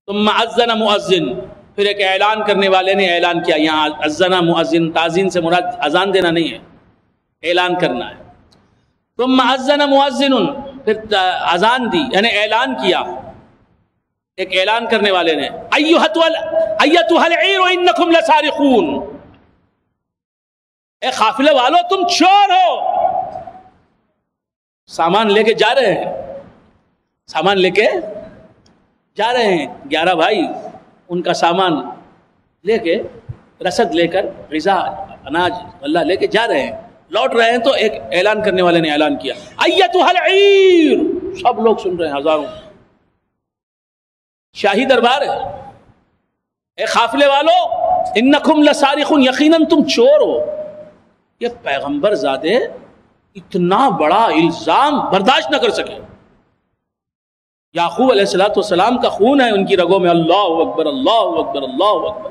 ثم اذن مؤذن، پھر ایک اعلان کرنے والے نے اعلان کیا. یہاں اذن مؤذن، تعزین سے مراد اذان دینا نہیں ہے، اعلان کرنا ہے. ثم اذن مؤذن، پھر اذان دی یعنی اعلان کیا ایک اعلان کرنے والے نے. ایتھا العیر انکم لسارقون، اے قافلے والو تم چور ہو. سامان لے کے جا رہے ہیں، سامان لے کے جا رہے ہیں. 11 بھائی ان کا سامان لے کے، رسد لے کر، غذا اناج اللہ لے کے جا رہے ہیں، لوٹ رہے ہیں تو ایک اعلان کرنے والے نے اعلان کیا ایتھا العیر. سب لوگ سن رہے ہیں، ہزاروں. شاہی دربار ہے. اے قافلے والو انکم لسارقون، یقیناً تم چور ہو. یہ پیغمبر زادے اتنا بڑا الزام برداشت نہ کر سکے. یعقوب علیہ السلام کا خون ہے ان کی رگوں میں. اللہ اکبر اللہ اکبر اللہ اکبر.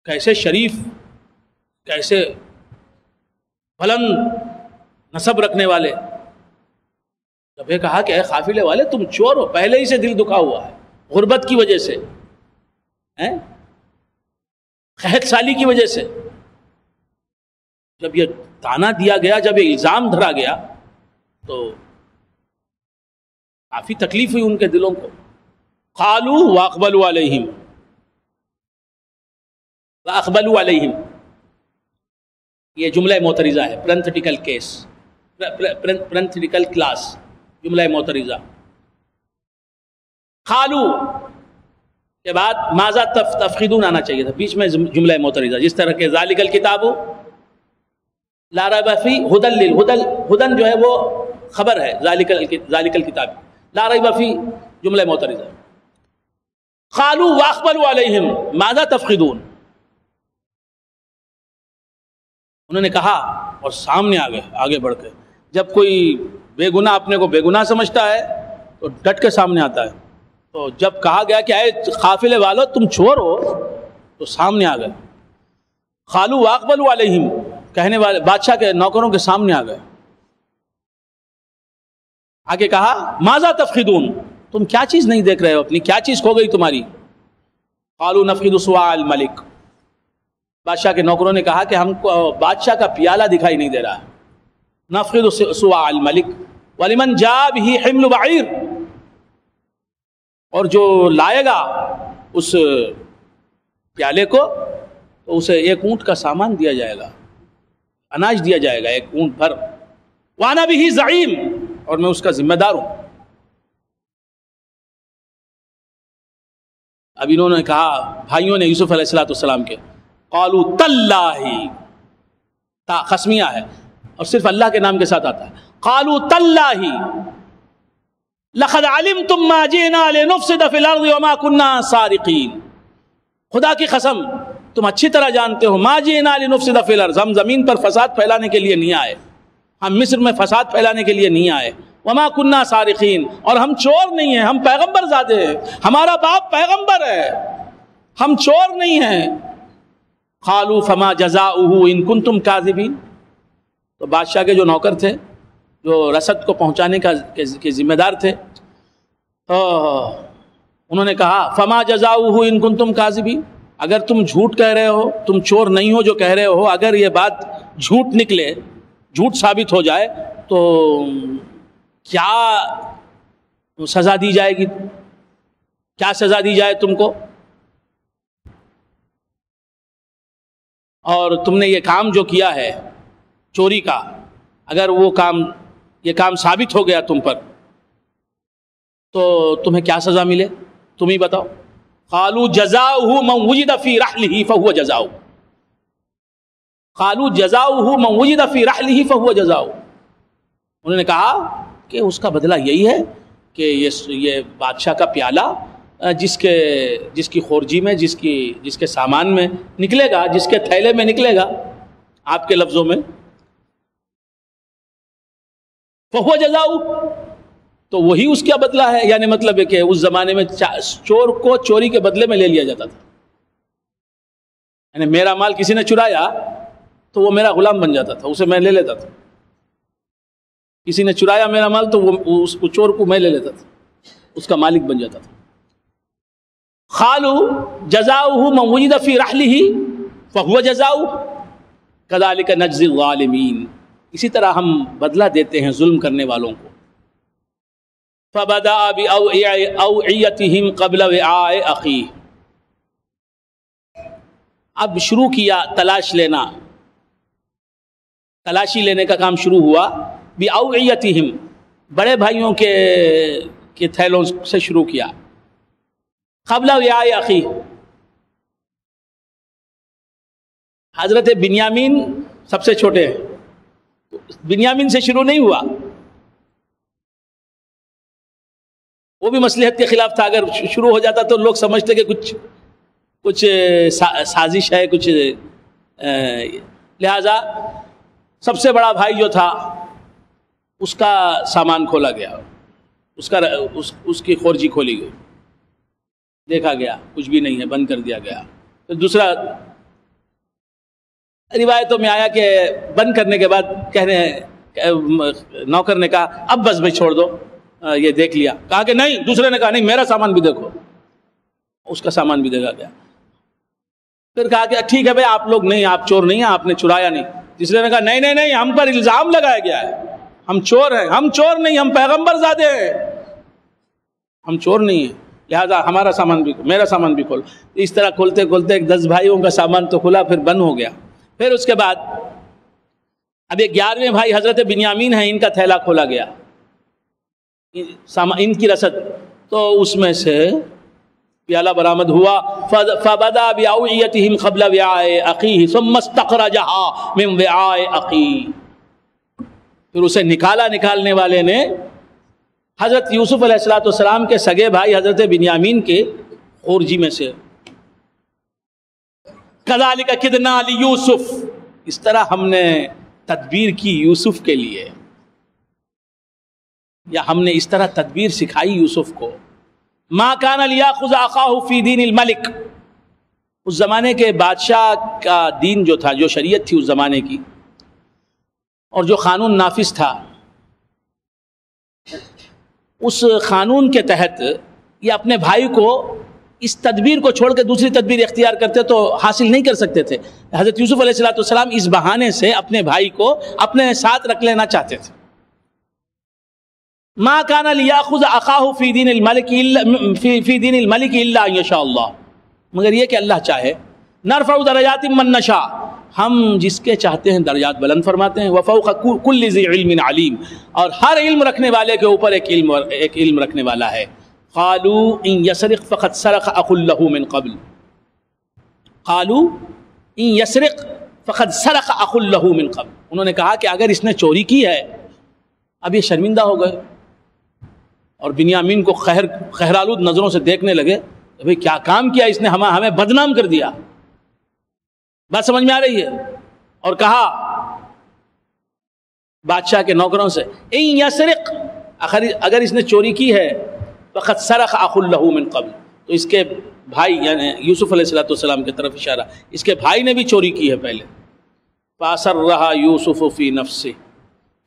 کیسے شریف، کیسے بلند نسب رکھنے والے. جب یہ کہا کہ اے قافلے والے تم چور ہو، پہلے ہی سے دل دکھا ہوا ہے غربت کی وجہ سے، قحط سالی کی وجہ سے. جب یہ تانا دیا گیا، جب یہ الزام دھرا گیا تو کافی تکلیف ہوئی ان کے دلوں کو. قالوا واقبلوا علیہم، واقبلوا علیہم، یہ جملہ معترضہ ہے، پرنتھیٹیکل کیس، پرنتھیٹیکل کلاس، جملہ معترضہ. قالوا کے بعد ماذا تفقدون آنا چاہیے تھا، بیچ میں جملہ معترضہ، جس طرح کہ ذالک الکتاب لا ریب فیہ ھدی ہدن جو ہے وہ خبر ہے، ذالک الکتاب لا ریب فیہ جملہ معترضہ. قالوا واقبلوا علیہم ماذا تفقدون، انہوں نے کہا اور سامنے آگے بڑھ کے. جب کوئی بے گناہ اپنے کو بے گناہ سمجھتا ہے تو ڈٹ کے سامنے آتا ہے. تو جب کہا گیا کہ اے قافلے والو تم چور ہو تو سامنے آ گئے. قالوا واقبلوا علیہم، کہنے والے بادشاہ کے نوکروں کے سامنے آ گئے. آگے کہا ماذا تفقدون، تم کیا چیز نہیں دیکھ رہے ہو، اپنی کیا چیز کھو گئی تمہاری. قالوا نفقد صواع الملک، بادشاہ کے نوکروں نے کہا کہ ہم کو بادشاہ کا پیالہ دکھائی نہیں دے رہا ہے. نفقد صواع الملک ولمن جاء به حمل بعیر، اور جو لائے گا اس پیالے کو تو اسے ایک اونٹ کا سامان دیا جائے گا، اناج دیا جائے گا ایک اونٹ بھر. وانا به زعیم، اور میں اس کا ذمہ دار ہوں. اب انہوں نے کہا، بھائیوں نے یوسف علیہ السلام کے، قالوا تاللہ، تا قسمیہ ہے اور صرف اللہ کے نام کے ساتھ آتا ہے. قالوا تاللہ لقد علمتم ما جئنا لنفسد في الارض وما كنا سارقین، خدا کی قسم تم اچھی طرح جانتے ہو، ما جئنا لنفسد في الارض، ہم زمین پر فساد پھیلانے کے لیے نہیں آئے، ہم مصر میں فساد پھیلانے کے لیے نہیں آئے. وما كنا سارقین، اور ہم چور نہیں ہیں، ہم پیغمبر زادے ہیں، ہمارا باپ پیغمبر ہے، ہم چور نہیں ہیں. قالوا فما جزاؤه ان كنتم كاذبین، تو بادشاہ کے جو نوکر تھے، جو رسد کو پہنچانے کے ذمہ دار تھے، انہوں نے کہا فما جزاؤه ان كنتم كاذبین، اگر تم جھوٹ کہہ رہے ہو، تم چور نہیں ہو جو کہہ رہے ہو، اگر یہ بات جھوٹ نکلے، جھوٹ ثابت ہو جائے تو کیا سزا دی جائے گی، کیا سزا دی جائے تم کو. اور تم نے یہ کام جو کیا ہے چوری کا، اگر وہ کام، یہ کام ثابت ہو گیا تم پر تو تمہیں کیا سزا ملے، تم ہی بتاؤ. قالوا جزاؤه من وجد في رحله فهو جزاؤه، قالوا جزاؤه من وجد في رحله فهو جزاؤه، انہوں نے کہا کہ اس کا بدلہ یہی ہے کہ یہ بادشاہ کا پیالہ جس کی خورجی میں، جس کے سامان میں نکلے گا، جس کے تھیلے میں نکلے گا، آپ کے لفظوں میں، فہو جزاؤ، تو وہی اس کا بدلہ ہے. یعنی مطلب ہے کہ اس زمانے میں چور کو چوری کے بدلے میں لے لیا جاتا تھا. یعنی میرا مال کسی نے چرایا تو وہ میرا غلام بن جاتا تھا، اسے میں لے لیتا تھا. کسی نے چرایا میرا مال تو وہ چور کو میں لے لیتا تھا. اس کا مالک بن جاتا تھا. قالوا جزاؤه من وجد في رحله فهو جزاؤه كذلك نجزي الظالمین. اسی طرح ہم بدلہ دیتے ہیں ظلم کرنے والوں کو. فبدأ بأوعيتهم قبل وعاء أخيه. اب شروع کیا تلاشی لینے کا کام شروع ہوا. بأوعيتهم بڑے بھائیوں کے تھیلوں سے شروع کیا. قبل وعاء أخيه حضرت بنیامین سب سے چھوٹے ہیں. بنیامین سے شروع نہیں ہوا. وہ بھی مصلحت کے خلاف تھا. اگر شروع ہو جاتا تو لوگ سمجھتے کہ کچھ سازش ہے کچھ. لہذا سب سے بڑا بھائی جو تھا اس کا سامان کھولا گیا. اس کی خورجی کھولی گئی. دیکھا گیا کچھ بھی نہیں ہے, بند کر دیا گیا. پھر دوسرا روایتوں میں آیا کہ بند کرنے کے بعد کہہ رہے ہیں نوکر نے کہا اب بس بھائی چھوڑ دو, یہ دیکھ لیا. کہا کہ نہیں. دوسرے نے کہا نہیں میرا سامان بھی دیکھو. اس کا سامان بھی دیکھا گیا. پھر کہا کہ ٹھیک ہے بھائی آپ لوگ نہیں, آپ چور نہیں ہیں, آپ نے چرایا نہیں. تیسرے نے کہا نہیں نہیں نہیں, ہم پر الزام لگایا گیا ہے, ہم چور ہیں. ہم چور نہیں, ہم پیغمبر زادے ہیں, ہم چور نہیں ہیں. لہذا ہمارا سامان بھی, میرا سامان بھی کھول. اس طرح کھولتے کھولتے 10 بھائیوں کا سامان تو کھلا, پھر بند ہو گیا. پھر اس کے بعد اب یہ 11ویں بھائی حضرت بنیامین ہیں, ان کا تھیلا کھولا گیا, ان کی رسد. تو اس میں سے پیالہ برآمد ہوا. فبدا بأوعيتهم قبل وعاء أخيه ثم استخرجها من وعاء أخيه. پھر اسے نکالنے والے نے حضرت یوسف علیہ السلام کے سگے بھائی حضرت بنیامین کے خورجی میں سے. كذلك كدنا ليوسف. اس طرح ہم نے تدبیر کی یوسف کے لیے, یا ہم نے اس طرح تدبیر سکھائی یوسف کو. ما كان ليأخذ أخاه في دين الملك. اس زمانے کے بادشاہ کا دین جو تھا, جو شریعت تھی اس زمانے کی, اور جو قانون نافذ تھا, اس قانون کے تحت یہ اپنے بھائی کو اس تدبیر کو چھوڑ کے دوسری تدبیر اختیار کرتے تو حاصل نہیں کر سکتے تھے. حضرت یوسف علیہ السلام اس بہانے سے اپنے بھائی کو اپنے ساتھ رکھ لینا چاہتے تھے. ما كان ليأخذ أخاه في دين الملك إلا أن يشاء الله. مگر یہ کہ اللہ چاہے. نرفع درجات من نشاء. ہم جس کے چاہتے ہیں درجات بلند فرماتے ہیں. وفوق كل ذي علم علیم. اور ہر علم رکھنے والے کے اوپر ایک علم رکھنے والا ہے. قالوا ان يسرق فقد سرق أخ له من قبل. قالوا ان يسرق فقد سرق أخ له من قبل. انہوں نے کہا کہ اگر اس نے چوری کی ہے, اب یہ شرمندہ ہو گئے اور بنیامین کو خیرآلود نظروں سے دیکھنے لگے کہ بھئی کیا کام کیا اس نے, ہمیں بدنام کر دیا. بات سمجھ میں آ رہی ہے؟ اور کہا بادشاہ کے نوکروں سے ان یسرق, اگر اس نے چوری کی ہے, فقد سرق اخ له من قبل. تو اس کے بھائی یعنی یوسف علیہ السلام کی طرف اشارہ, اس کے بھائی نے بھی چوری کی ہے پہلے. فاسرها یوسف فی نفسه.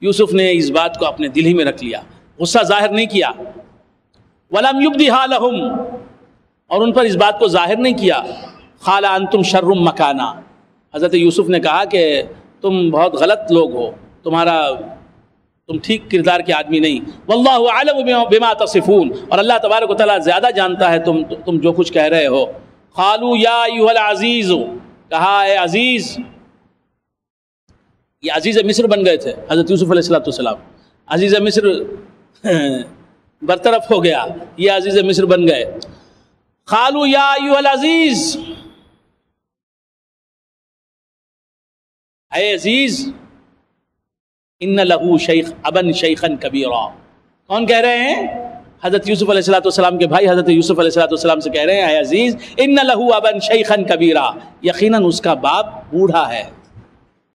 یوسف نے اس بات کو اپنے دل ہی میں رکھ لیا, غصہ ظاہر نہیں کیا. ولم یبدها لهم. اور ان پر اس بات کو ظاہر نہیں کیا. قال انتم شر مکانا. حضرت یوسف نے کہا کہ تم بہت غلط لوگ ہو, تم ٹھیک کردار کے آدمی نہیں. واللہ اعلم بما تصفون. اور اللہ تبارک و تعالیٰ زیادہ جانتا ہے تم جو کچھ کہہ رہے ہو. قالوا یا ایھا العزیز. کہا اے عزیز. یہ عزیز مصر بن گئے تھے حضرت یوسف علیہ السلام. عزیز مصر برطرف ہو گیا, یہ عزیز مصر بن گئے. قالوا یا ایھا العزیز. اے عزیز. ان لہو شیخ ابن شیخا کبیرا. کون کہہ رہے ہیں؟ حضرت یوسف علیہ السلام کے بھائی حضرت یوسف علیہ السلام سے کہہ رہے ہیں اے عزیز ان لہو ابن شیخا کبیرا. یقیناً اس کا باپ بوڑھا ہے.